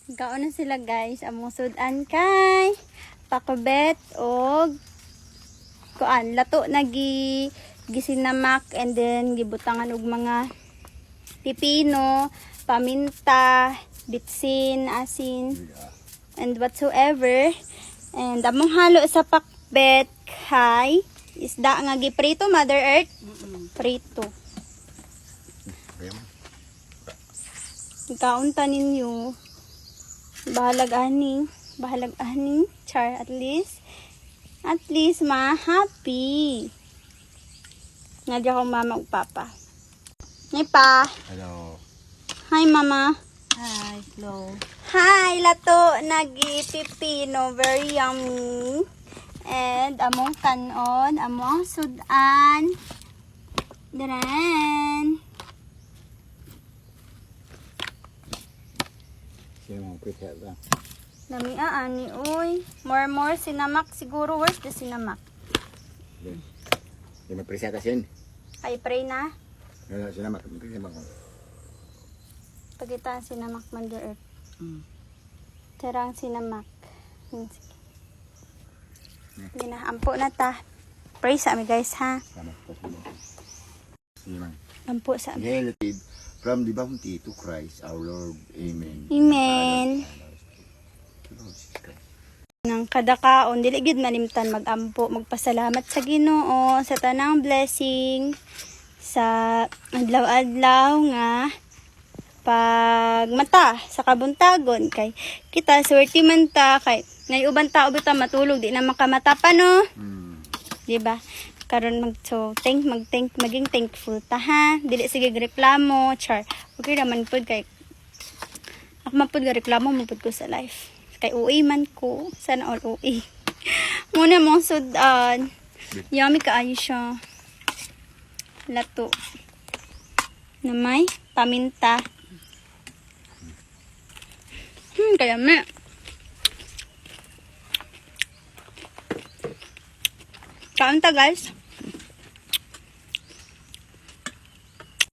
Kaon na sila guys. Among sudan kay pakubet og kuan lato na gisinamak and then gibutangan og mga pipino, paminta, bitsin, asin and whatsoever. And among halo sa pakbet kay isda nga giprito, Mother Earth. Prito. Kaunta ninyo. Bahalag aning, char, at least ma-happy. Nadya ko mama ug papa. Nipa. Hello. Hi mama. Hi, hello. Hi, lato nagi pipino, very yummy. And among kanon, among sudan. Daran. Sino mo prepare ba? Lami ani oy. More sinamak siguro. Where's the sinamak? Di presentasin. Ay pray na. Wala sila mag-present ba ko? Pagitan sinamak Mother Earth. Tarang sinamak. Ampo na ta. Pray sa amin guys ha. Sama pa sila. Sige man. Ampo sa amin. Relative from the bounty to Christ our Lord. Amen. Amen. Nang kadakaon dili gid malimtan magampo, magpasalamat sa Ginoo sa tanang blessing sa adlaw-adlaw nga pagmata sa kabuntagon kay kita swerte man ta kay ngay uban tao bitaw matulog di na makamata pa no. Di ba? Karon maging thankful ta ha. Dili sige reklamo, char. Okay naman pud kay ako man pud reklamo man pud ko sa life. Kay uwi man ko. Sana all uwi. Muna mong sudan. Yummy kaayo siya. Lato. Na may paminta. Kaya me. Kaunta guys.